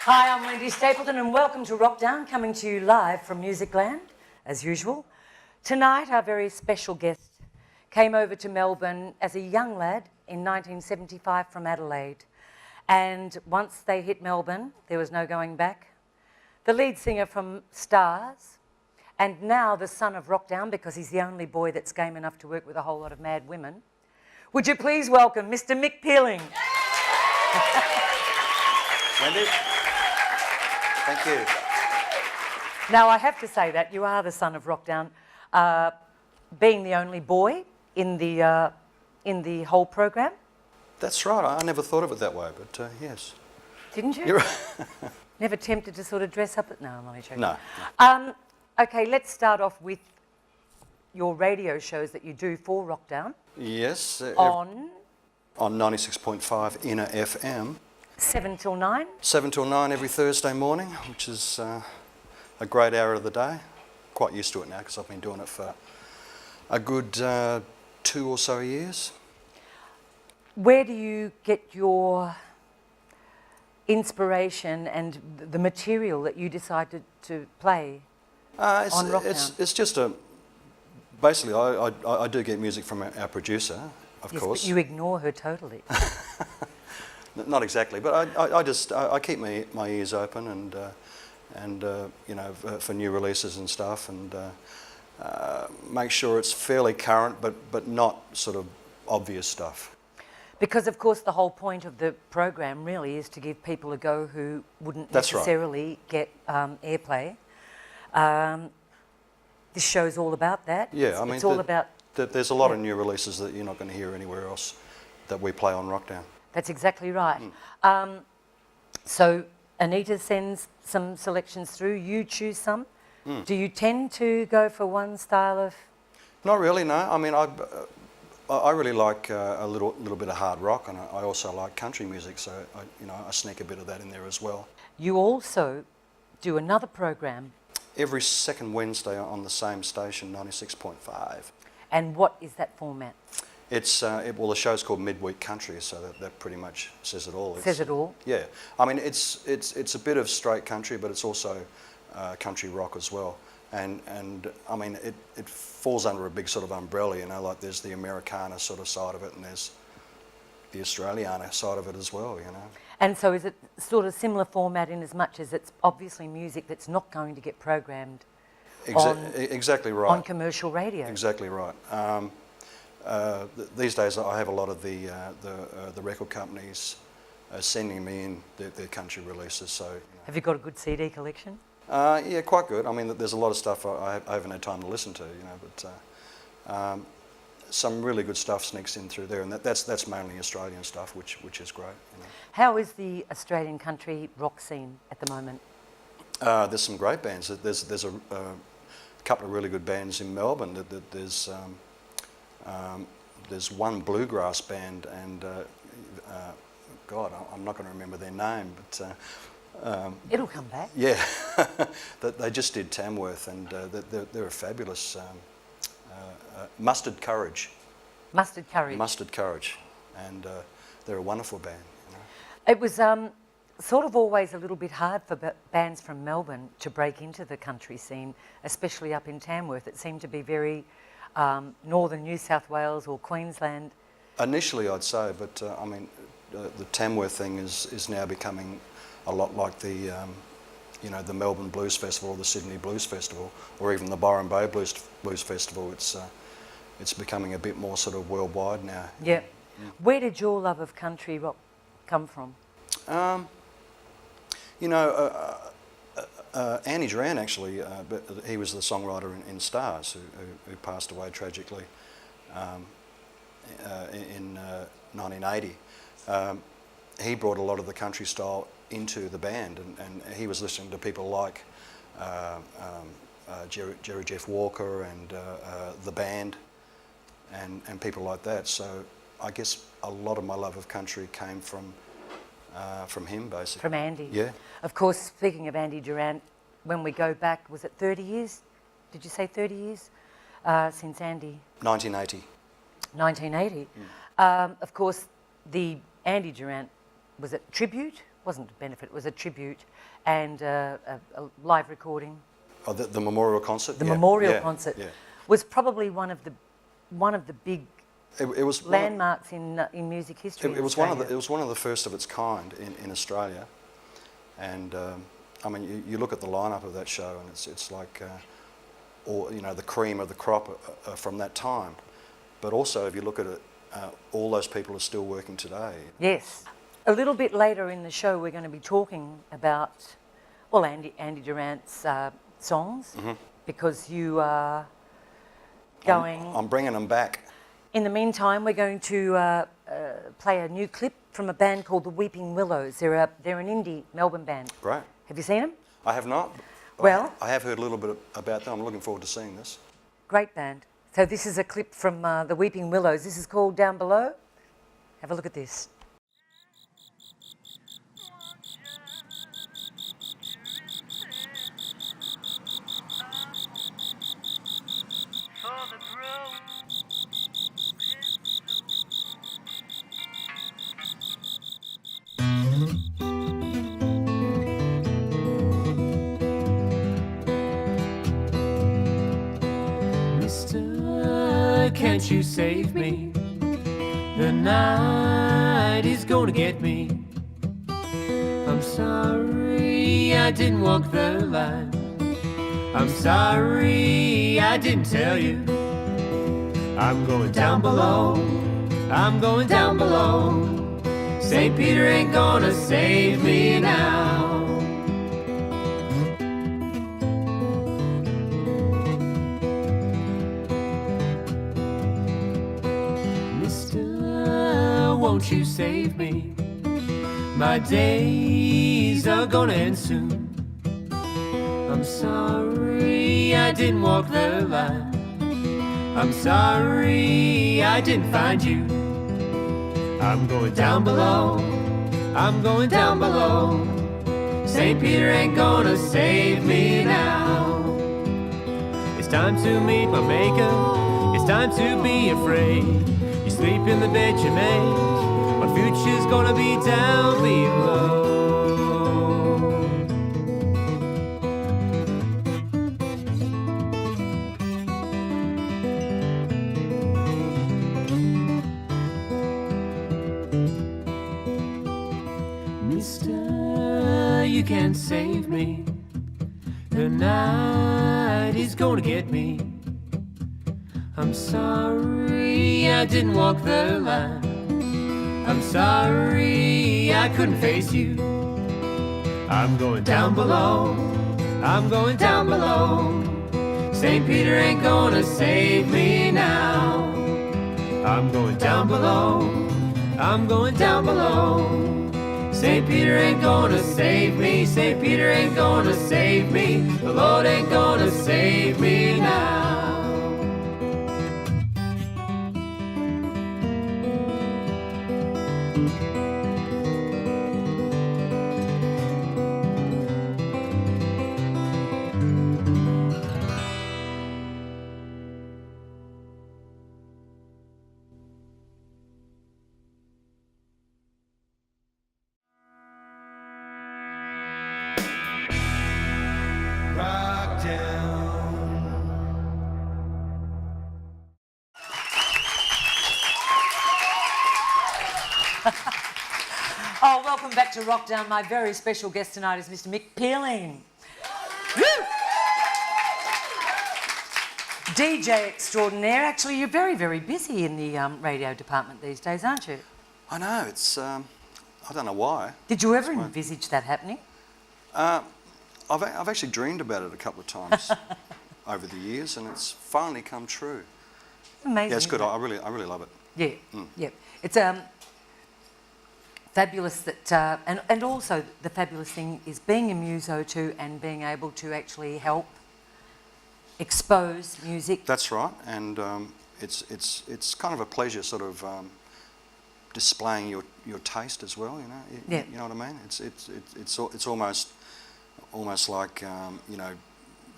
Hi, I'm Wendy Stapleton and welcome to Wrokdown, coming to you live from Musicland, as usual. Tonight, our very special guest came over to Melbourne as a young lad in 1975 from Adelaide. And once they hit Melbourne, there was no going back. The lead singer from Stars, and now the son of Wrokdown, because he's the only boy that's game enough to work with a whole lot of mad women. Would you please welcome Mr. Mick Pealing? Wendy? Thank you. Now, I have to say that you are the son of Wrokdown, being the only boy in the whole program. That's right. I never thought of it that way, but yes. Didn't you? You're right. Never tempted to sort of dress up at... No, I'm only joking. No. Okay, let's start off with your radio shows that you do for Wrokdown. Yes. On 96.5 Inner FM. 7 till 9? 7 till 9 every Thursday morning, which is a great hour of the day. Quite used to it now because I've been doing it for a good 2 or so years. Where do you get your inspiration and the material that you decided to play on Wrokdown? It's just a... Basically, I do get music from our producer, of course. But you ignore her totally. Not exactly, but I keep my ears open and you know, for new releases and stuff, and make sure it's fairly current, but not sort of obvious stuff. Because of course the whole point of the program really is to give people a go who wouldn't necessarily get airplay. This show's all about that. Yeah, I mean, it's all about... There's a lot of new releases that you're not going to hear anywhere else that we play on Wrokdown. That's exactly right. So Anita sends some selections through, you choose some. Do you tend to go for one style of... Not really, no. I mean, I really like a little bit of hard rock, and I also like country music, so I sneak a bit of that in there as well. You also do another program. Every second Wednesday on the same station, 96.5. And what is that format? It's well, the show's called Midweek Country, so that pretty much says it all. Says it all? Yeah. I mean, it's a bit of straight country, but it's also country rock as well. And I mean, it falls under a big sort of umbrella, you know, like there's the Americana sort of side of it, and there's the Australiana side of it as well, you know. And so is it sort of similar format in as much as it's obviously music that's not going to get programmed exactly right. on commercial radio? Exactly right. These days I have a lot of the record companies sending me in their country releases. So, you know. Have you got a good CD collection? Yeah, quite good. I mean, there's a lot of stuff I haven't had time to listen to, you know, but some really good stuff sneaks in through there, and that's mainly Australian stuff, which is great. You know. How is the Australian country rock scene at the moment? There's some great bands. There's a couple of really good bands in Melbourne. There's one bluegrass band, and God, I'm not going to remember their name, but it'll come back. Yeah, they just did Tamworth, and they're a fabulous Mustard Courage. Mustard Courage. Mustard Courage, and they're a wonderful band. You know. It was sort of always a little bit hard for bands from Melbourne to break into the country scene, especially up in Tamworth. It seemed to be very northern New South Wales or Queensland. Initially, I'd say, but I mean, the Tamworth thing is now becoming a lot like the you know, the Melbourne Blues Festival or the Sydney Blues Festival, or even the Byron Bay Blues Festival. It's becoming a bit more sort of worldwide now. Yeah. Where did your love of country rock come from? You know, Andy Durant actually, he was the songwriter in Stars, who passed away tragically in 1980. He brought a lot of the country style into the band, and he was listening to people like Jerry Jeff Walker and the band, and people like that. So I guess a lot of my love of country came from him, basically. From Andy? Yeah. Of course, speaking of Andy Durant, when we go back, was it 30 years? Did you say 30 years since Andy? 1980. 1980. Of course, the Andy Durant was it tribute? Wasn't a benefit, it was a tribute and a live recording. Oh, the memorial concert? The Yeah, memorial yeah, concert yeah. was probably one of the big It was landmarks in music history. It was one of the first of its kind in Australia, and I mean you look at the lineup of that show and it's like all, you know, the cream of the crop from that time, but also if you look at it, all those people are still working today. Yes. A little bit later in the show we're going to be talking about, well, Andy Durant's songs, because you are going... I'm bringing them back. In the meantime, we're going to play a new clip from a band called the Weeping Willows. They're an indie Melbourne band. Right. Have you seen them? I have not. Well... I have heard a little bit about them. I'm looking forward to seeing this. Great band. So this is a clip from the Weeping Willows. This is called Down Below. Have a look at this. Mister, can't you save me? The night is gonna get me. I'm sorry I didn't walk the line. I'm sorry I didn't tell you. I'm going down below. I'm going down below. St. Peter ain't gonna save me now. Mister, won't you save me? My days are gonna end soon. I'm sorry I didn't walk the line. I'm sorry I didn't find you. I'm going down below. I'm going down below. St. Peter ain't gonna save me now. It's time to meet my maker. It's time to be afraid. You sleep in the bed you made. My future's gonna be down below. Mister, you can't save me. The night is gonna get me. I'm sorry I didn't walk the line. I'm sorry I couldn't face you. I'm going down below. I'm going down below. St. Peter ain't gonna save me now. I'm going down below. I'm going down below. St. Peter ain't gonna save me. St. Peter ain't gonna save me. The Lord ain't gonna save me now. Oh, welcome back to Wrokdown. My very special guest tonight is Mr. Mick Pealing. Woo! DJ extraordinaire. Actually, you're very, very busy in the radio department these days, aren't you? I know, it's, I don't know why. Did you ever envisage that happening? I've actually dreamed about it a couple of times over the years, and it's finally come true. Amazing. Yeah, it's good. I really love it. Yeah, yeah. It's fabulous that, and also the fabulous thing is being a muso too, and being able to actually help expose music. That's right, and it's kind of a pleasure, sort of displaying your taste as well. You know, Yeah. You know what I mean? It's almost like you know,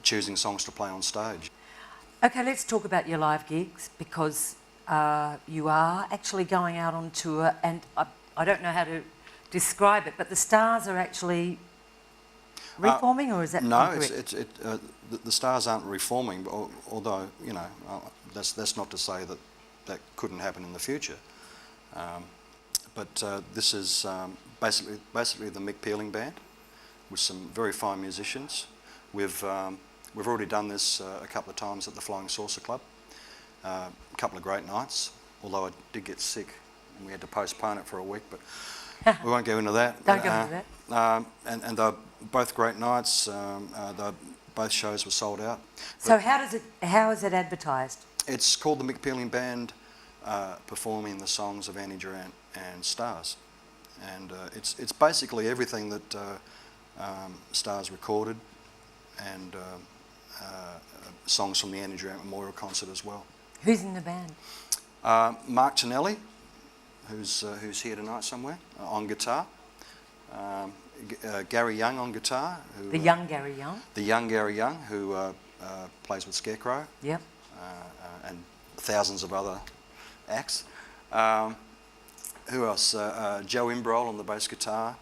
choosing songs to play on stage. Okay, let's talk about your live gigs, because you are actually going out on tour, and I don't know how to describe it, but the Stars are actually reforming, or is that no? incorrect? The Stars aren't reforming, but although that's not to say that that couldn't happen in the future. But this is basically the Mick Pealing band with some very fine musicians. We've already done this a couple of times at the Flying Saucer Club. A couple of great nights, although I did get sick and we had to postpone it for a week, but we won't go into that. Don't go into that. And they're both great nights. Both shows were sold out. So how is it advertised? It's called the Mick Pealing Band performing the songs of Andy Durant and Stars. And it's basically everything that Stars recorded, and songs from the Andy Durant Memorial Concert as well. Who's in the band? Mark Tonelli, who's here tonight somewhere, on guitar. Gary Young on guitar. The young Gary Young? The young Gary Young, who plays with Scarecrow. Yep. And thousands of other acts. Who else? Joe Imbrol on the bass guitar.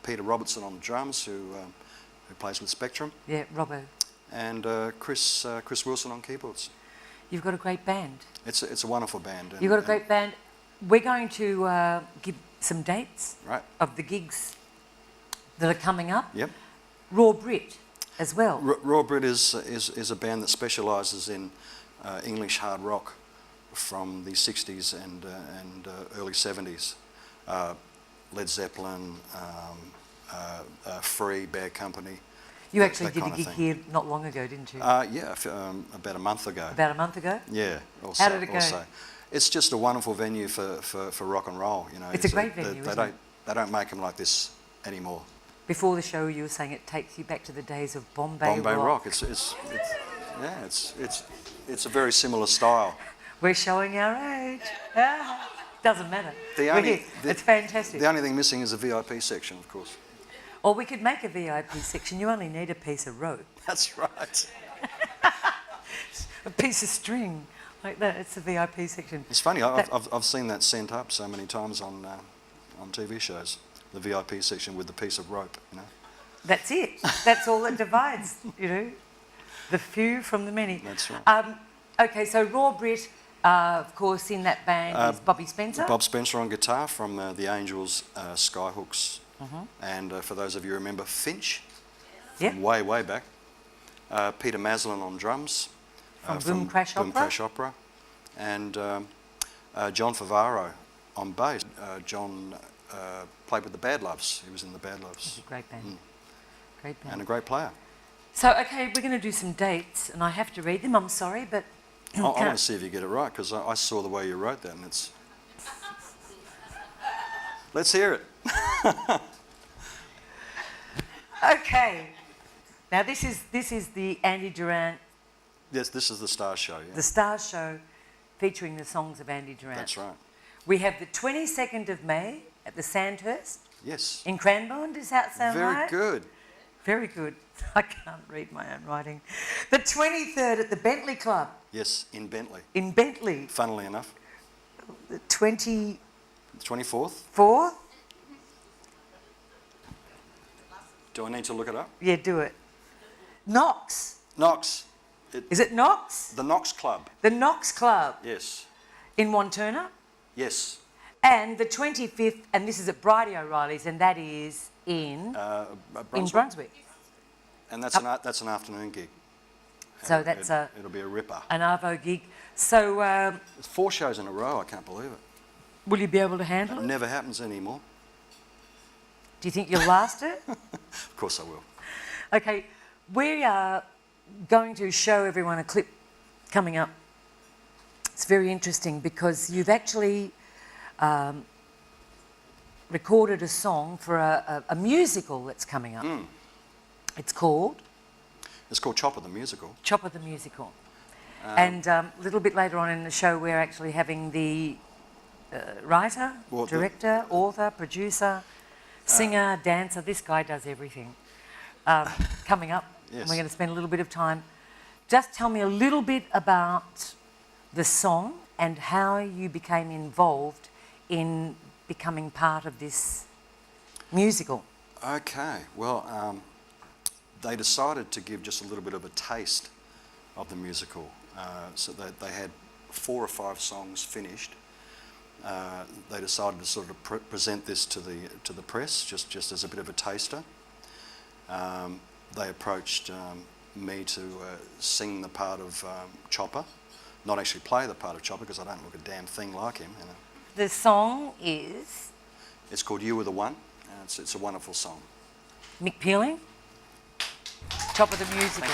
Peter Robertson on the drums, who plays with Spectrum. Yeah, Robbo. And Chris Wilson on keyboards. You've got a great band. It's a wonderful band. You've got a great band. We're going to give some dates of the gigs that are coming up. Yep. Raw Brit as well. Raw Brit is a band that specialises in English hard rock from the 60s and early 70s. Led Zeppelin, Free, Bad Company. You actually did a gig here not long ago, didn't you? Yeah, about a month ago. About a month ago? Yeah. How did it go? It's just a wonderful venue for rock and roll. You know, it's a great venue, isn't it? They don't make them like this anymore. Before the show, you were saying it takes you back to the days of Bombay rock. It's a very similar style. We're showing our age. Doesn't matter. It's fantastic. The only thing missing is a VIP section, of course. Or we could make a VIP section. You only need a piece of rope. That's right. A piece of string like that. It's a VIP section. It's funny. I've seen that sent up so many times on TV shows. The VIP section with the piece of rope. You know. That's it. That's all that divides. You know, the few from the many. That's right. Okay, so Raw Brit. Of course, in that band is Bobby Spencer. Bob Spencer on guitar from the Angels, Skyhooks, and for those of you who remember Finch, from way back. Peter Maslin on drums, from Boom Crash Opera, and John Favaro on bass. John played with the Bad Loves. He was in the Bad Loves. Great band. Great band. And a great player. So, okay, we're going to do some dates, and I have to read them. I'm sorry, but. I want to see if you get it right, because I saw the way you wrote that, and it's... Let's hear it. Okay. Now, this is the Andy Durant... Yes, this is the Stars show, yeah. The Stars show featuring the songs of Andy Durant. That's right. We have the 22nd of May at the Sandhurst. Yes. In Cranbourne. Does that sound right? Very good. Very good. I can't read my own writing. The 23rd at the Bentley Club. Yes, in Bentley. In Bentley. Funnily enough. The 24th. 24th. Do I need to look it up? Yeah, do it. Knox. Is it Knox? The Knox Club. The Knox Club. Yes. In Wanturna. Yes. And the 25th, and this is at Bridie O'Reilly's, and that is in Brunswick. And that's an afternoon gig. So and that's it'll be a ripper. An Arvo gig. So it's 4 shows in a row. I can't believe it. Will you be able to handle it? It never happens anymore. Do you think you'll last it? Of course I will. Okay, we are going to show everyone a clip coming up. It's very interesting because you've actually recorded a song for a musical that's coming up. It's called Chopper the Musical. Chopper the Musical. And a little bit later on in the show, we're actually having the writer, director, author, producer, singer, dancer. This guy does everything. Coming up. Yes. And we're going to spend a little bit of time. Just tell me a little bit about the song and how you became involved in becoming part of this musical? Okay, well, they decided to give just a little bit of a taste of the musical. So they had 4 or 5 songs finished. They decided to sort of present this to the press, just as a bit of a taster. They approached me to sing the part of Chopper, not actually play the part of Chopper because I don't look a damn thing like him. You know. The song is? It's called You Were the One, and it's a wonderful song. Mick Pealing, top of the musical.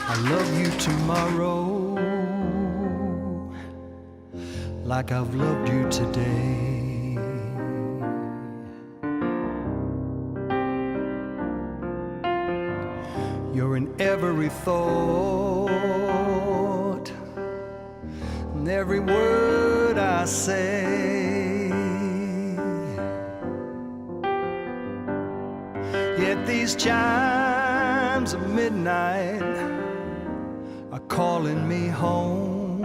I love you tomorrow like I've loved you today. You're in every thought and every word I say. Yet these chimes of midnight are calling me home.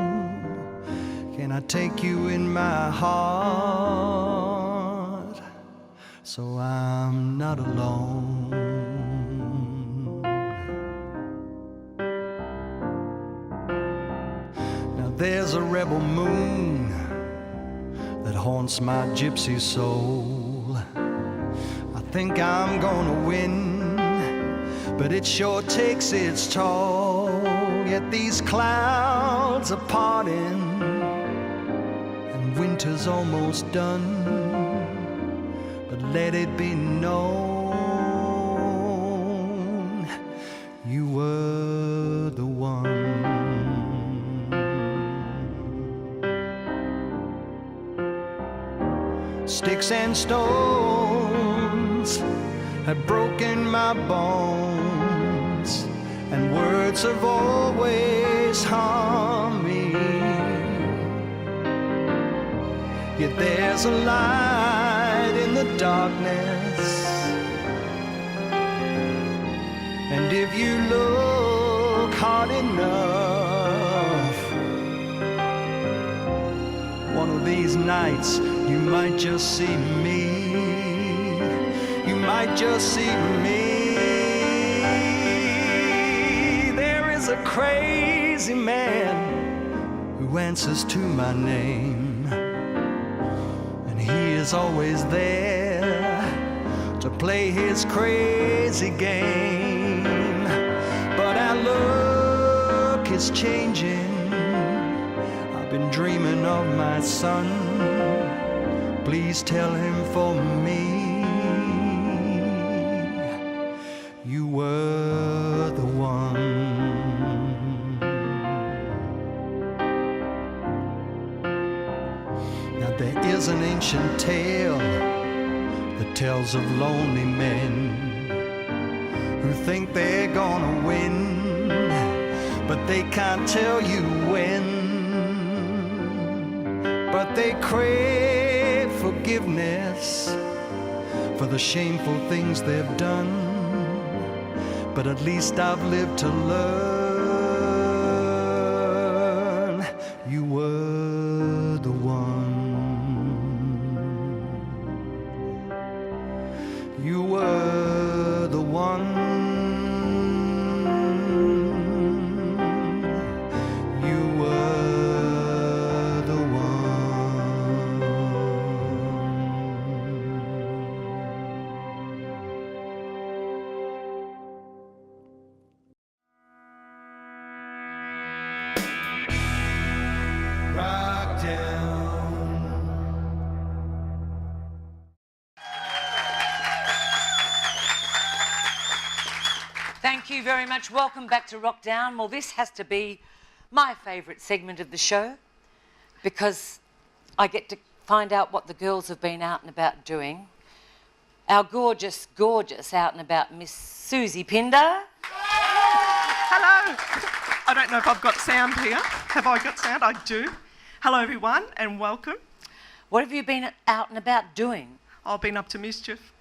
Can I take you in my heart so I'm not alone? Now there's a rebel moon that haunts my gypsy soul. I think I'm gonna win, but it sure takes its toll. Yet these clouds are parting and winter's almost done. But let it be known, you were the one. Sticks and stones have broken my bones, and words have always harmed me. Yet there's a light in the darkness, and if you look hard enough, one of these nights you might just see me. You might just see me. There is a crazy man who answers to my name, and he is always there to play his crazy game. But our luck is changing. I've been dreaming of my son. Please tell him for me, you were the one. Now there is an ancient tale that tells of lonely men who think they're gonna win, but they can't tell you when. But they crave forgiveness for the shameful things they've done. But at least I've lived to learn, you were the one. You were the one. You were the one. Wrokdown. Thank you very much. Welcome back to Wrokdown. Well, this has to be my favourite segment of the show because I get to find out what the girls have been out and about doing. Our gorgeous, gorgeous out and about Miss Soozie Pinder. Hello. I don't know if I've got sound here. Have I got sound? I do. Hello, everyone, and welcome. What have you been out and about doing? I've been up to mischief.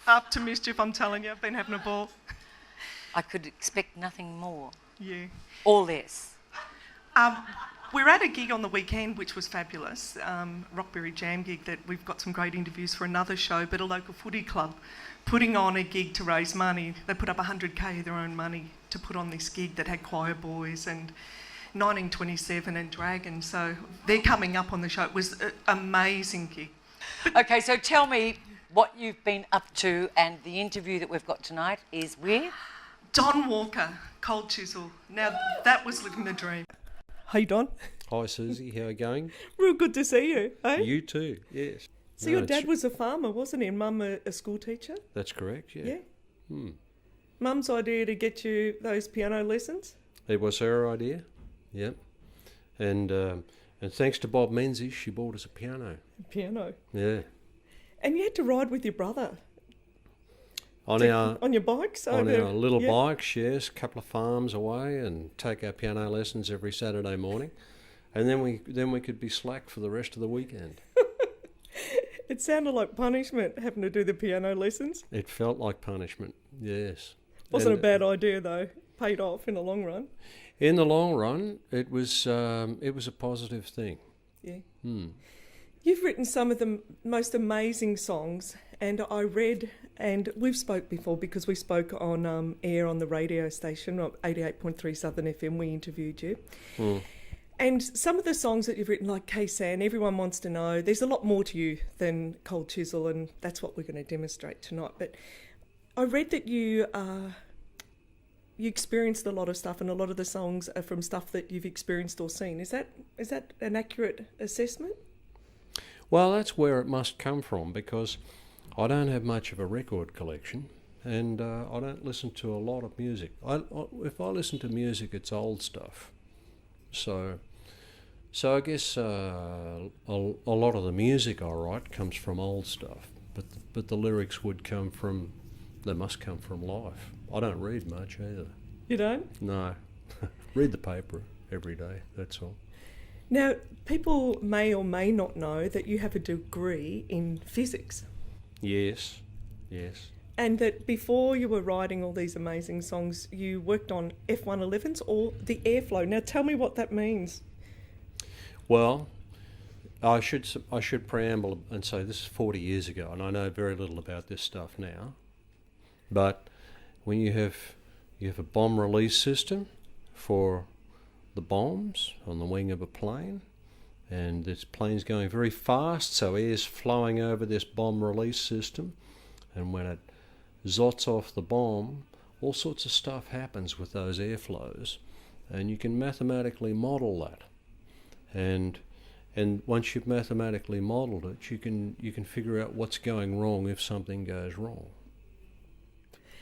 Up to mischief, I'm telling you. I've been having a ball. I could expect nothing more Yeah. or less. We're at a gig on the weekend, which was fabulous, Rockberry Jam gig that we've got some great interviews for another show, but a local footy club putting on a gig to raise money. They put up 100k of their own money to put on this gig that had choir boys and 1927 and Dragons. So they're coming up on the show. It was an amazing gig. Okay, so tell me what you've been up to, and the interview that we've got tonight is with Don Walker, Cold Chisel. Now, that was living the dream. Hey, Don. Hi, Soozie. How are you going? Real good to see you, eh? You too, yes. So your dad was a farmer, wasn't he? And Mum a school teacher? That's correct, yeah. Yeah. Mum's idea to get you those piano lessons? It was her idea, yep. And thanks to Bob Menzies, she bought us a piano. Piano? Yeah. And you had to ride with your brother? On your bikes? On our little bikes, yes, a couple of farms away, and take our piano lessons every Saturday morning. And then we could be slack for the rest of the weekend. It sounded like punishment, having to do the piano lessons. It felt like punishment, yes. Wasn't a bad idea, though. Paid off in the long run. In the long run, it was a positive thing. Yeah. You've written some of the most amazing songs, and I read, and we've spoke before because we spoke on air on the radio station, 88.3 Southern FM, we interviewed you. And some of the songs that you've written, like K-San, everyone wants to know, there's a lot more to you than Cold Chisel, and that's what we're going to demonstrate tonight. But I read that you experienced a lot of stuff, and a lot of the songs are from stuff that you've experienced or seen. Is that an accurate assessment? Well, that's where it must come from, because I don't have much of a record collection, and I don't listen to a lot of music. If I listen to music, it's old stuff. So I guess a lot of the music I write comes from old stuff, but the lyrics must come from life. I don't read much either. You don't? No. Read the paper every day, that's all. Now, people may or may not know that you have a degree in physics. Yes. And that before you were writing all these amazing songs, you worked on F111s or the airflow. Now, tell me what that means. Well, I should preamble and say this is 40 years ago, and I know very little about this stuff now. But when you have a bomb release system for the bombs on the wing of a plane, and this plane's going very fast, so air's flowing over this bomb release system, and when it zots off the bomb, all sorts of stuff happens with those airflows, and you can mathematically model that. And once you've mathematically modelled it, you can figure out what's going wrong if something goes wrong.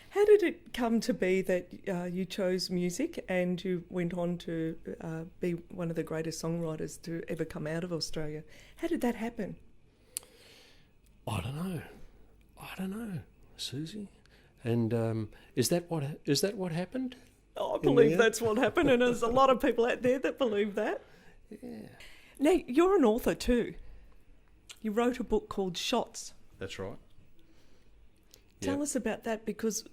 How did it come to be that you chose music and you went on to be one of the greatest songwriters to ever come out of Australia? How did that happen? I don't know, Soozie. And is that what happened? Oh, I believe that's what happened, and there's a lot of people out there that believe that. Yeah. Now, you're an author too. You wrote a book called Shots. That's right. Tell us about that, because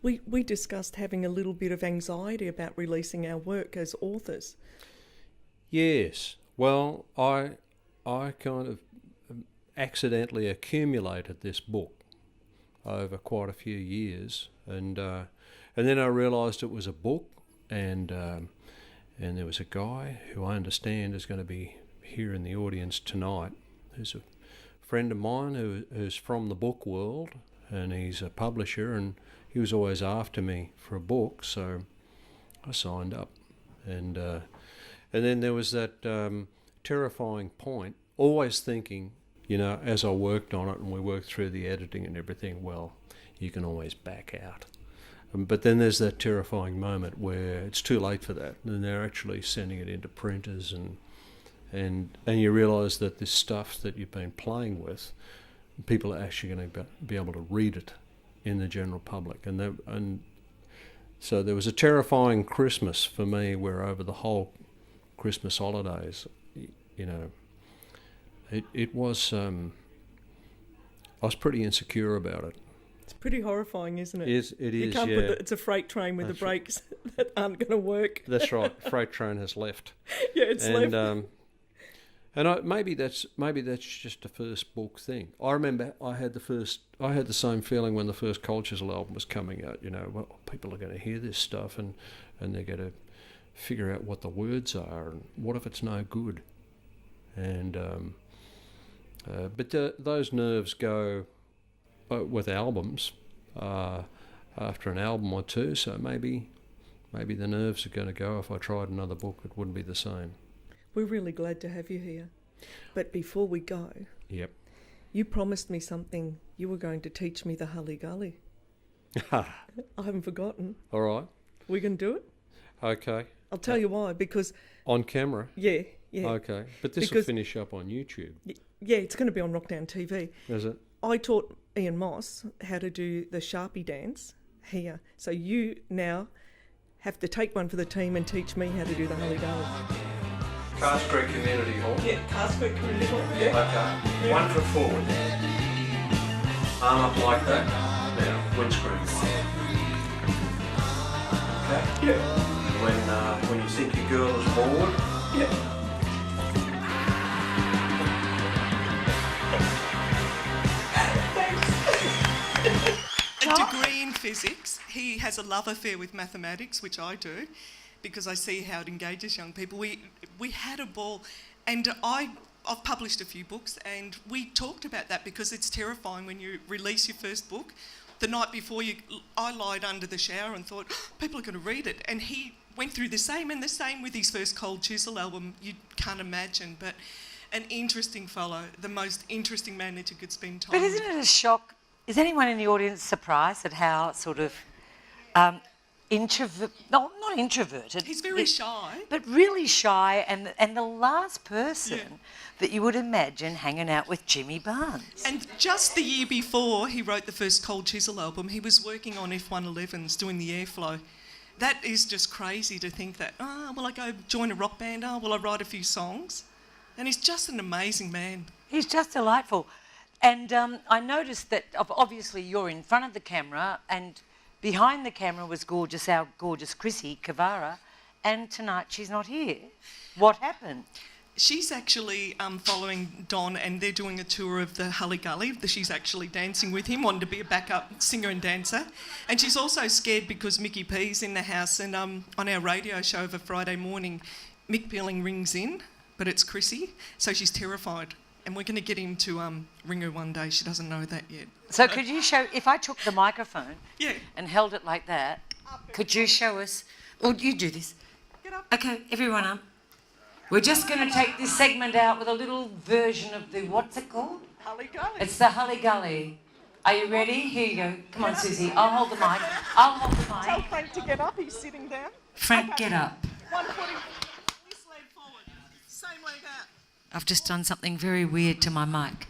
we discussed having a little bit of anxiety about releasing our work as authors. Yes. Well, I kind of accidentally accumulated this book over quite a few years, and then I realised it was a book, and there was a guy who I understand is going to be here in the audience tonight, who's a friend of mine who's from the book world, and he's a publisher, and he was always after me for a book, so I signed up. And then there was that terrifying point, always thinking, as I worked on it and we worked through the editing and everything, well, you can always back out. But then there's that terrifying moment where it's too late for that, and they're actually sending it into printers, and you realise that this stuff that you've been playing with, people are actually going to be able to read it in the general public. And so there was a terrifying Christmas for me, where over the whole Christmas holidays, it was, I was pretty insecure about it. It's pretty horrifying, isn't it? It You is, can't yeah. it's a freight train with the That's brakes that aren't going to work. That's right. Freight train has left. Yeah, it's left. Maybe that's just a first book thing. I remember I had the same feeling when the first Cold Chisel album was coming out. You know, well, people are going to hear this stuff and they're going to figure out what the words are and what if it's no good. And but those nerves go with albums after an album or two. So maybe the nerves are going to go. If I tried another book, it wouldn't be the same. We're really glad to have you here. But before we go, Yep. you promised me something. You were going to teach me the Halle Gully. I haven't forgotten. All right. We can do it? Okay. I'll tell you why, because... On camera? Yeah. Okay. But this will finish up on YouTube. Yeah, it's going to be on Wrokdown TV. Is it? I taught Ian Moss how to do the Sharpie dance here. So you now have to take one for the team and teach me how to do the Halle Gully. Cast Creek Community Hall. Yeah, Cast Creek Community Hall. Yeah. Okay. 1 foot forward. Arm up like that. Now, windscreen. Okay. Yeah. When you think your girl is bored. Yeah. A degree in physics. He has a love affair with mathematics, which I do, because I see how it engages young people. We had a ball, and I've published a few books, and we talked about that because it's terrifying when you release your first book. The night before, I lied under the shower and thought, people are going to read it. And he went through the same with his first Cold Chisel album. You can't imagine, but an interesting fellow, the most interesting man that you could spend time But with. isn't it a shock? Is anyone in the audience surprised at how sort of not introverted. He's very shy. But really shy, and the last person that you would imagine hanging out with Jimmy Barnes. And just the year before he wrote the first Cold Chisel album, he was working on F111s, doing the airflow. That is just crazy to think that, will I go join a rock band? Will I write a few songs? And he's just an amazing man. He's just delightful. And I noticed that obviously you're in front of the camera, and behind the camera was our gorgeous Chrissy Kavara, and tonight she's not here. What happened? She's actually following Don, and they're doing a tour of the Halle Gully. She's actually dancing with him, wanted to be a backup singer and dancer. And she's also scared because Mickey P's in the house, and on our radio show of a Friday morning, Mick Pealing rings in, but it's Chrissy, so she's terrified. And we're going to get him to ring her one day. She doesn't know that yet. So could you show, if I took the microphone Yeah. and held it like that, could you show us, or you do this? Get up. Okay, everyone up. We're just going to take this segment out with a little version of the, what's it called? Halle Gully. It's the Halle Gully. Are you ready? Here you go. Come on, Soozie. I'll hold the mic. I'll hold the Tell mic. Frank to get up. He's sitting down. Frank, get up. One foot in. This leg forward. Same leg out. I've just done something very weird to my mic.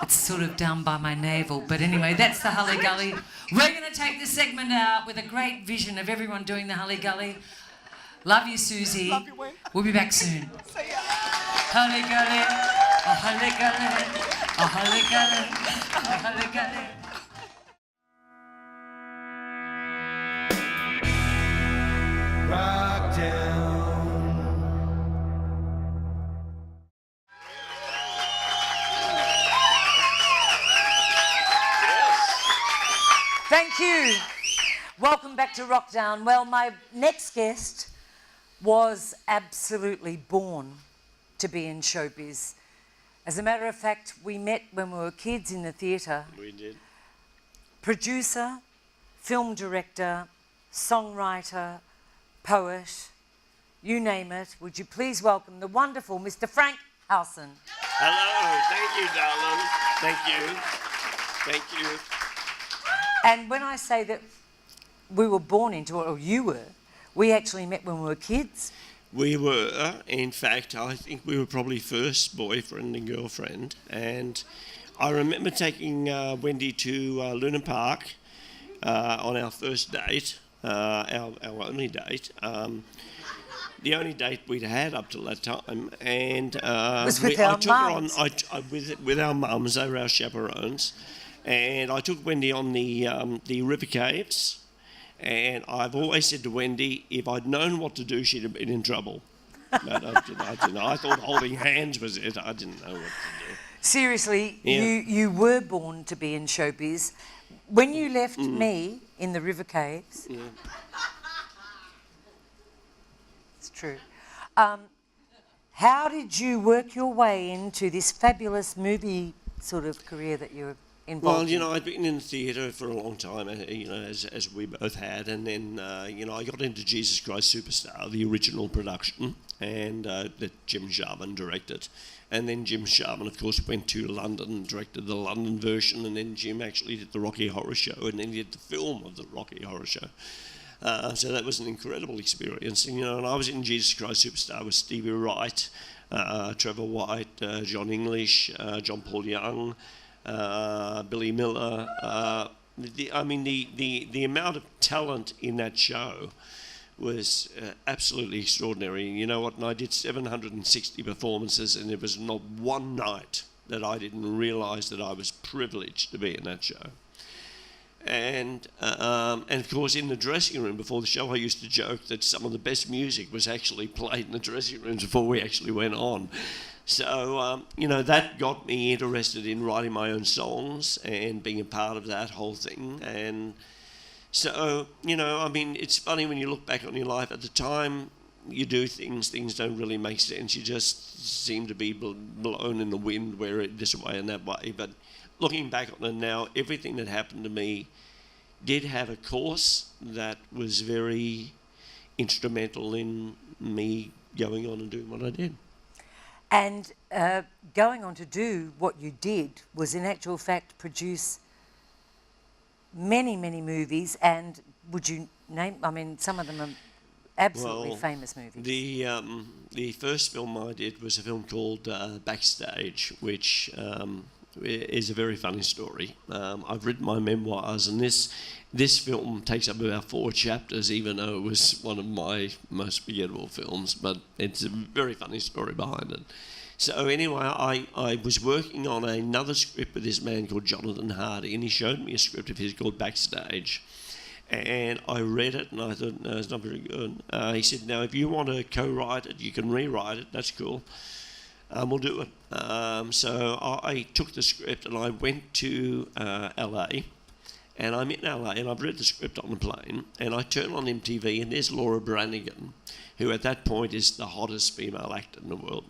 It's sort of down by my navel. But anyway, that's the Halle Gully. We're going to take this segment out with a great vision of everyone doing the Halle Gully. Love you, Soozie. Love you, Wen. We'll be back soon. See ya. Halle Gully, oh Halle Gully, oh Halle Gully, oh Halle Gully. Thank you. Welcome back to Wrokdown. Well, my next guest was absolutely born to be in showbiz. As a matter of fact, we met when we were kids in the theatre. We did. Producer, film director, songwriter, poet, you name it. Would you please welcome the wonderful Mr. Frank Howson. Hello, thank you, darling. Thank you. Thank you. And when I say that we were born into it, or you were, we actually met when we were kids. We were, in fact, I think we were probably first boyfriend and girlfriend. And I remember taking Wendy to Luna Park on our first date, our only date. The only date we'd had up till that time. And Was with our I took her mums. on with our mums, they were our chaperones. And I took Wendy on the river caves, and I've always said to Wendy, if I'd known what to do, she'd have been in trouble. But I didn't know. I thought holding hands was it. I didn't know what to do. Seriously, Yeah. you were born to be in showbiz. When you left me in the river caves, Yeah. it's true. How did you work your way into this fabulous movie sort of career that you're involved Well, you in? know, I'd been in the theatre for a long time, you know, as we both had, and then, you know, I got into Jesus Christ Superstar, the original production, and that Jim Sharman directed. And then Jim Sharman, of course, went to London and directed the London version, and then Jim actually did the Rocky Horror Show, and then he did the film of the Rocky Horror Show. So that was an incredible experience. And, you know, and I was in Jesus Christ Superstar with Stevie Wright, Trevor White, John English, John Paul Young, Billy Miller. The amount of talent in that show was absolutely extraordinary. You know what? And I did 760 performances, and there was not one night that I didn't realise that I was privileged to be in that show. And of course, in the dressing room before the show, I used to joke that some of the best music was actually played in the dressing rooms before we actually went on. So, you know, that got me interested in writing my own songs and being a part of that whole thing. And so, you know, I mean, it's funny when you look back on your life. At the time you do things don't really make sense. You just seem to be blown in the wind, where it this way and that way. But looking back on it now, everything that happened to me did have a course that was very instrumental in me going on and doing what I did. And going on to do what you did was, in actual fact, produce many, many movies. And would you name? I mean, some of them are absolutely famous movies. The first film I did was a film called Backstage, which is a very funny story. I've written my memoirs, and this film takes up about 4 chapters, even though it was one of my most forgettable films, but it's a very funny story behind it. So anyway, I was working on another script with this man called Jonathan Hardy, and he showed me a script of his called Backstage. And I read it, and I thought, no, it's not very good. He said, now, if you want to co-write it, you can rewrite it, that's cool. We'll do it. So I took the script, and I went to LA, and I'm in LA, and I've read the script on the plane, and I turn on MTV, and there's Laura Branigan, who at that point is the hottest female actor in the world.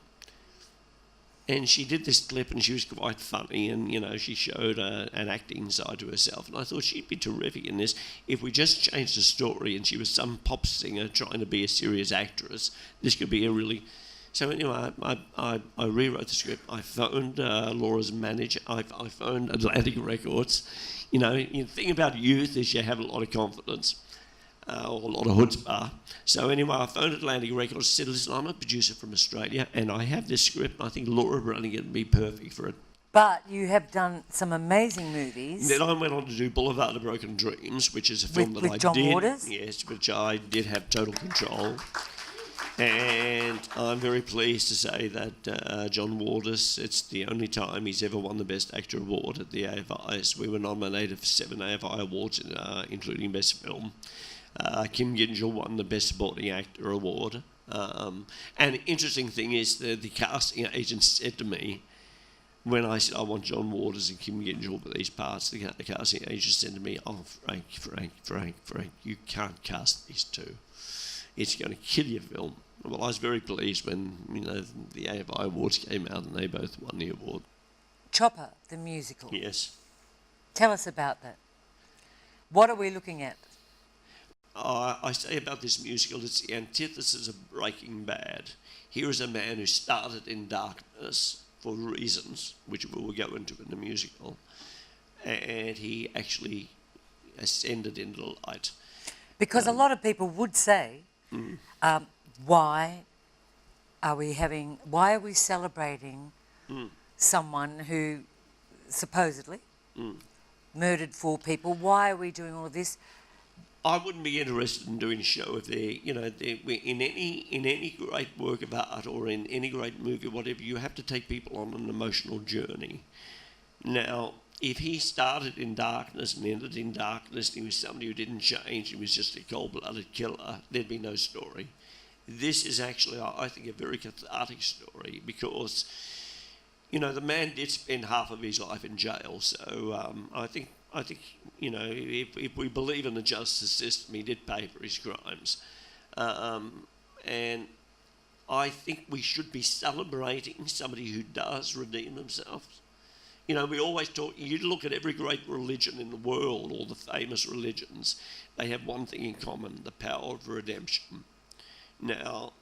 And she did this clip, and she was quite funny, and, you know, she showed an acting side to herself, and I thought she'd be terrific in this. If we just changed the story and she was some pop singer trying to be a serious actress, this could be a really... So anyway, I rewrote the script. I phoned Laura's manager. I phoned Atlantic Records. You know, the thing about youth is you have a lot of confidence, or a lot of chutzpah. So anyway, I phoned Atlantic Records, said, listen, I'm a producer from Australia, and I have this script, and I think Laura Branigan would be perfect for it. But you have done some amazing movies. Then I went on to do Boulevard of Broken Dreams, which is a film with that I John did. Waters? Yes, which I did have total control. And I'm very pleased to say that John Waters, it's the only time he's ever won the Best Actor Award at the AFIs. We were nominated for 7 AFI awards, including Best Film. Kim Gingell won the Best Supporting Actor Award. And the interesting thing is that the casting agent said to me, when I said I want John Waters and Kim Gingell for these parts, the casting agent said to me, oh, Frank, you can't cast these two. It's going to kill your film. Well, I was very pleased when, you know, the AFI Awards came out and they both won the award. Chopper, the musical. Yes. Tell us about that. What are we looking at? I say about this musical, it's the antithesis of Breaking Bad. Here is a man who started in darkness for reasons, which we will go into in the musical, and he actually ascended into light. Because a lot of people would say, why are we celebrating someone who supposedly murdered 4 people? Why are we doing all of this? I wouldn't be interested in doing a show if in any great work of art or in any great movie, whatever, you have to take people on an emotional journey. Now, if he started in darkness and ended in darkness, and he was somebody who didn't change, he was just a cold-blooded killer, there'd be no story. This is actually, I think, a very cathartic story because, you know, the man did spend half of his life in jail. So I think, you know, if we believe in the justice system, he did pay for his crimes, and I think we should be celebrating somebody who does redeem themselves. You know, we always talk, you look at every great religion in the world, all the famous religions, they have one thing in common, the power of redemption. Now,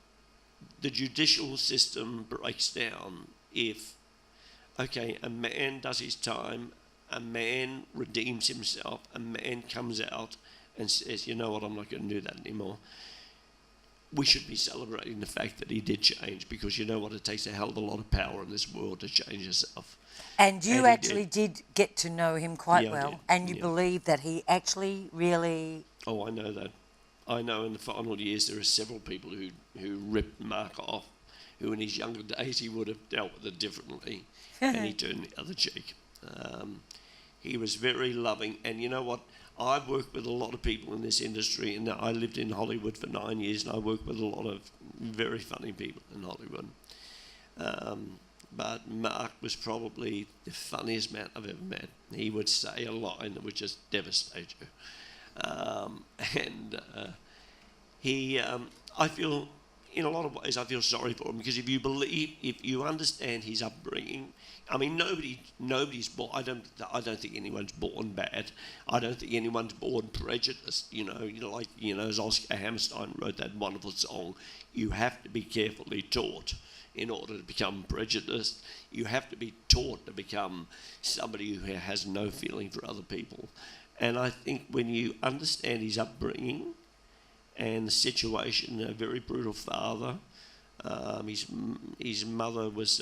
the judicial system breaks down if, okay, a man does his time, a man redeems himself, a man comes out and says, you know what, I'm not going to do that anymore. We should be celebrating the fact that he did change, because you know what, it takes a hell of a lot of power in this world to change yourself. And you actually did get to know him quite well, and you Yeah. believe that he actually really... Oh, I know that. I know in the final years there are several people who ripped Mark off, who in his younger days he would have dealt with it differently, and he turned the other cheek. He was very loving, and you know what? I've worked with a lot of people in this industry, and I lived in Hollywood for 9 years, and I worked with a lot of very funny people in Hollywood. But Mark was probably the funniest man I've ever met. He would say a line that would just devastate you. I feel, in a lot of ways, I feel sorry for him, because if you understand his upbringing, I mean, nobody's born. I don't think anyone's born bad. I don't think anyone's born prejudiced. As Oscar Hammerstein wrote that wonderful song, you have to be carefully taught in order to become prejudiced. You have to be taught to become somebody who has no feeling for other people. And I think when you understand his upbringing and the situation, a very brutal father, his mother was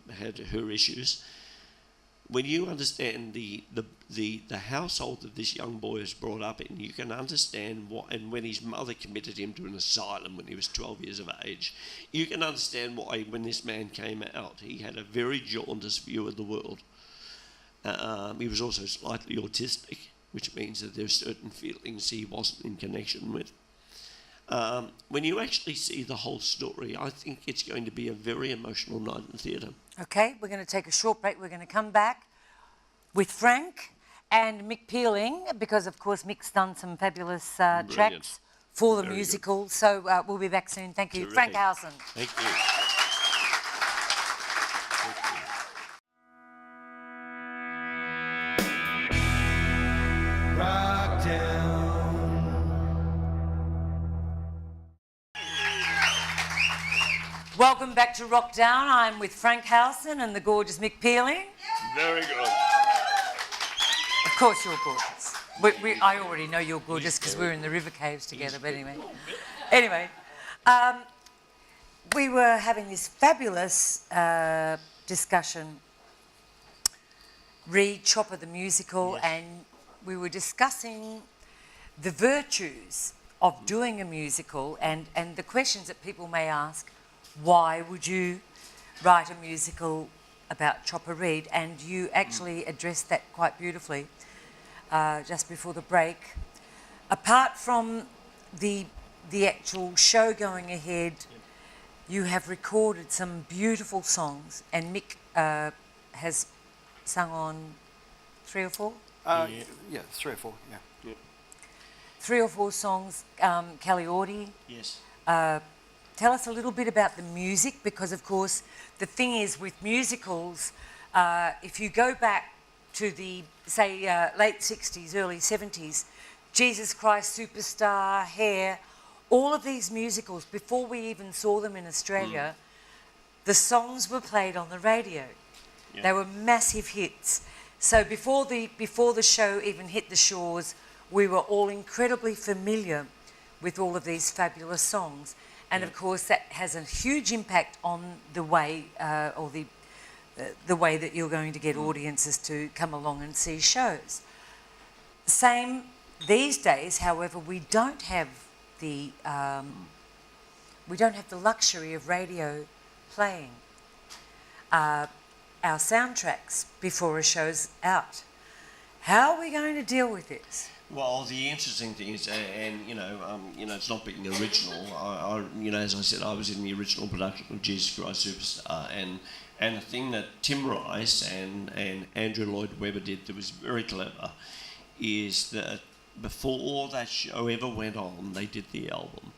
had her issues. When you understand the household that this young boy was brought up in, you can understand what. And when his mother committed him to an asylum when he was 12 years of age, you can understand why when this man came out, he had a very jaundiced view of the world. He was also slightly autistic, which means that there's certain feelings he wasn't in connection with. When you actually see the whole story, I think it's going to be a very emotional night in the theatre. Okay, we're going to take a short break. We're going to come back with Frank and Mick Pealing, because, of course, Mick's done some fabulous tracks for the musical. Good. So we'll be back soon. Thank you. Terrific. Frank Howson. Thank you. Wrokdown. Welcome back to Wrokdown. I'm with Frank Howson and the gorgeous Mick Pealing. Very good. Of course you're gorgeous. I already know you're gorgeous because we're in the river caves together, but anyway. We were having this fabulous discussion, re Chopper the musical, and we were discussing the virtues of doing a musical and the questions that people may ask. Why would you write a musical about Chopper Read? And you actually addressed that quite beautifully just before the break. Apart from the actual show going ahead, you have recorded some beautiful songs, and Mick has sung on 3 or 4? Yeah, 3 or 4, yeah. 3 or 4 songs, Kelly Auty. Yes. Tell us a little bit about the music, because, of course, the thing is with musicals, if you go back to the, say, late 60s, early 70s, Jesus Christ Superstar, Hair, all of these musicals, before we even saw them in Australia, the songs were played on the radio. Yeah. They were massive hits. So before the show even hit the shores, we were all incredibly familiar with all of these fabulous songs. And of course, that has a huge impact on the way, the way that you're going to get audiences to come along and see shows. Same these days, however, we don't have the luxury of radio playing. our soundtracks before a show's out. How are we going to deal with this? Well, the interesting thing is, it's not being original. As I said, I was in the original production of Jesus Christ Superstar, and the thing that Tim Rice and Andrew Lloyd Webber did that was very clever is that before that show ever went on, they did the album.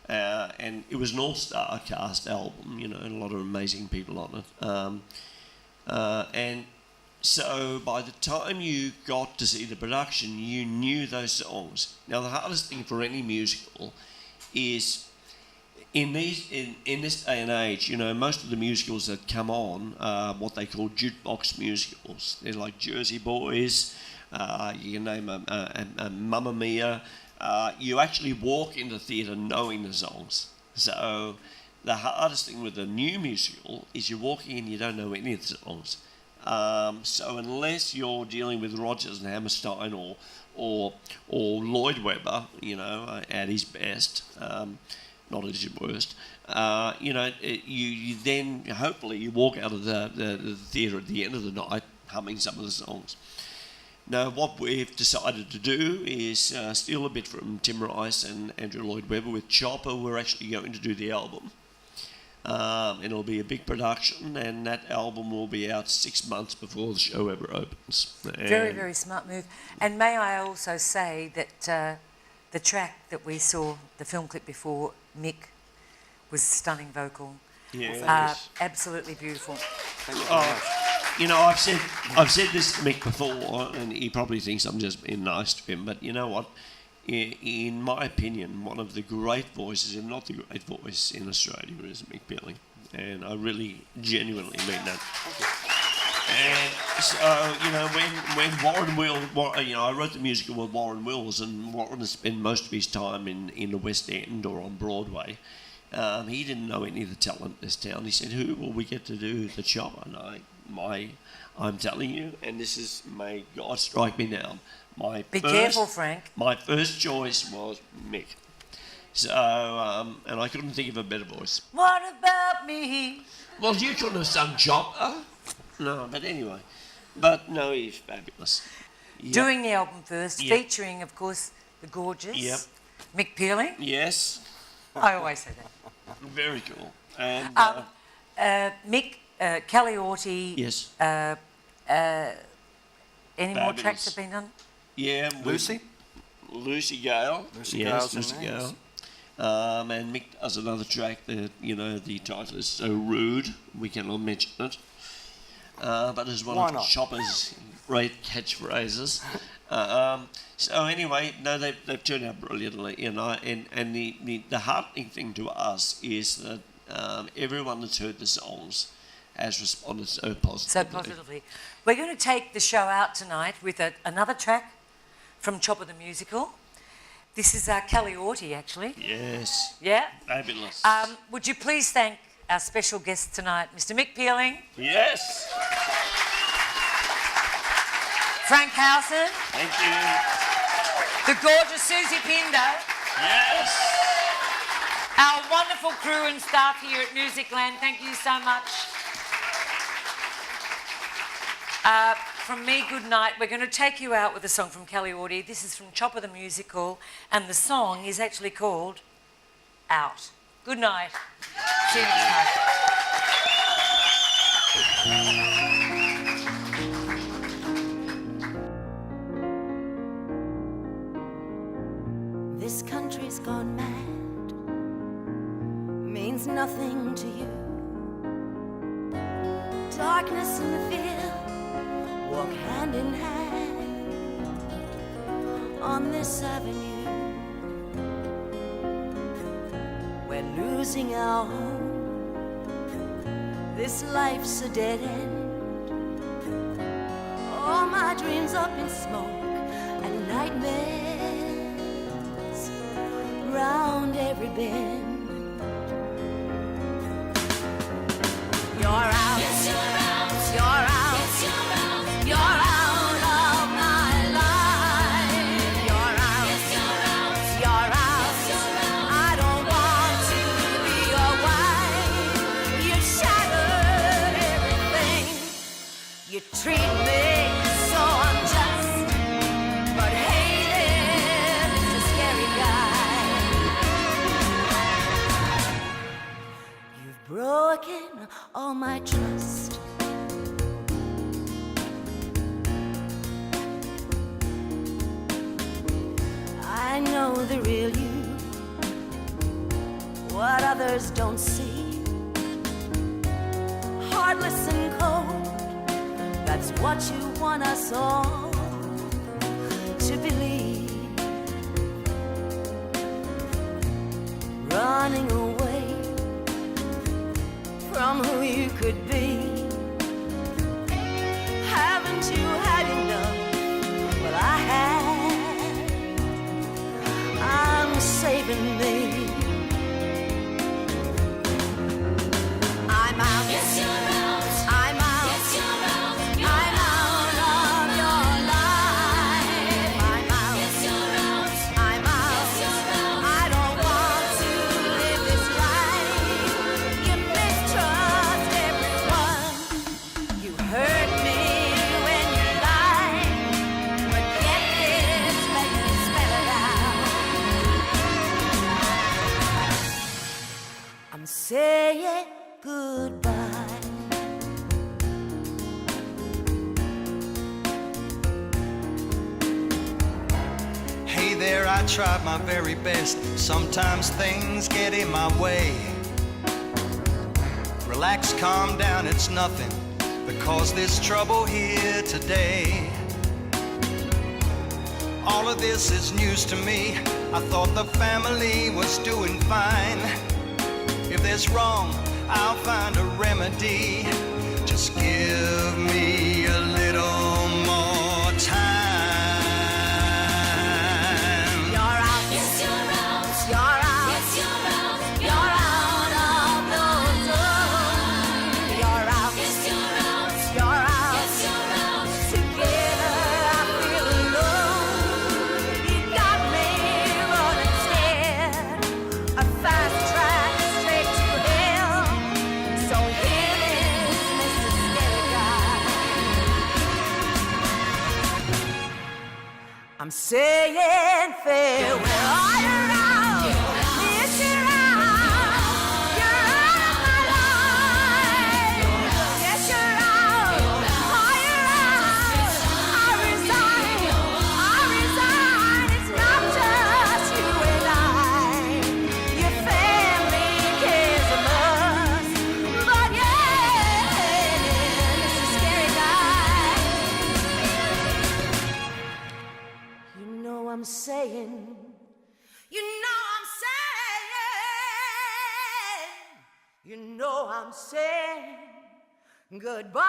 And it was an all-star cast album, and a lot of amazing people on it. And so by the time you got to see the production, you knew those songs. Now, the hardest thing for any musical is in this day and age, most of the musicals that come on are what they call jukebox musicals. They're like Jersey Boys, you can name a Mamma Mia. You actually walk into the theatre knowing the songs. So the hardest thing with a new musical is you're walking in, you don't know any of the songs. So unless you're dealing with Rodgers and Hammerstein or Lloyd Webber, at his best, not at his worst, you then hopefully you walk out of the theatre at the end of the night humming some of the songs. Now, what we've decided to do is steal a bit from Tim Rice and Andrew Lloyd Webber. With Chopper, we're actually going to do the album. It'll be a big production, and that album will be out 6 months before the show ever opens. Very, very smart move. And may I also say that the track that we saw, the film clip before, Mick, was stunning vocal. Yeah, absolutely beautiful. I've said this to Mick before, and he probably thinks I'm just being nice to him, but you know what? In my opinion, one of the great voices, and not the great voice in Australia, is Mick Pealing. And I really genuinely mean that. And so, when Warren Will, I wrote the musical with Warren Wills, and Warren has spent most of his time in the West End or on Broadway. He didn't know any of the talent in this town. He said, "Who will we get to do the Chopper?" And I'm telling you, and this is, may God strike me down. Be careful, Frank. My first choice was Mick. So, and I couldn't think of a better voice. What about me? Well, you couldn't have sung Chopper. No, but anyway. But no, he's fabulous. Yep. Doing the album first, Yep. featuring, of course, the gorgeous Yep. Mick Pealing. Yes. I always say that. Very cool. And Mick, Kelly Auty. yes. Any more tracks have been done? Yeah. Lucy Gale. Lucy Yes, Gale's Lucy in there, Gale. And Mick does another track that, the title is so rude, we cannot mention it. But it's one Why of not? Chopper's great catchphrases. So anyway, no, they've turned out brilliantly, and the heartening thing to us is that everyone that's heard the songs has responded so positively. So positively. We're going to take the show out tonight with another track from Chopper the Musical. This is Kelly Auty, actually. Yes. Yeah? Fabulous. Would you please thank our special guest tonight, Mr. Mick Pealing, Yes. Frank Howson, Thank you. the gorgeous Soozie Pindo, Yes. our wonderful crew and staff here at Musicland. Thank you so much. From me, good night. We're going to take you out with a song from Kelly Auty. This is from Chopper the Musical, and the song is actually called Out. Good night. See you next time. This country's gone mad, means nothing to you. Darkness and the fear walk hand in hand on this avenue. We're losing our home, this life's a dead end. All my dreams up in smoke and nightmares round every bend. You're out, yes, you're out, you're out, yes, you're out, you're out of my life. You're out, yes, you're out, you're out, yes, you're out. I don't want to be your wife. You shattered everything You treat me so unjust, but hey there, Mr. Scary Guy, you've broken all my trust. I know the real you, what others don't see. Heartless and cold, that's what you want us all to believe. Running away from who you could be. Haven't you had enough? Well, I have. I'm saving me. I'm out. Yes, you're out. I'm out. Yes, you're out. I'm out of your life. I'm out. Yes, you're out. I'm out. Yes, you're out. I don't want to live this life. You mistrust everyone. You hurt me when you lie. But get this, let me spell it out. I'm saying goodbye. Hey there, I tried my very best. Sometimes things get in my way. Relax, calm down, it's nothing, because there's trouble here today. All of this is news to me. I thought the family was doing fine. If there's wrong, I'll find a remedy. Just give me a little more time. You're out. Yes, you're out. You're out. Yes, you're out. You're out of the zone. You're out. Yes, you're out. You're out. Yes, you're out. Together I feel alone. You got me running scared. A fast track straight to hell. So here is Mr. Scary Guy. I'm saying farewell. Are you out? Yes, you're out. You're out of my life. Yes, you're out. Are you out? I resign. I resign. It's not just you and I. Your family cares a lot. But yeah, Mr. Scary Guy, you know I'm saying, you know I'm saying, you know I'm saying goodbye.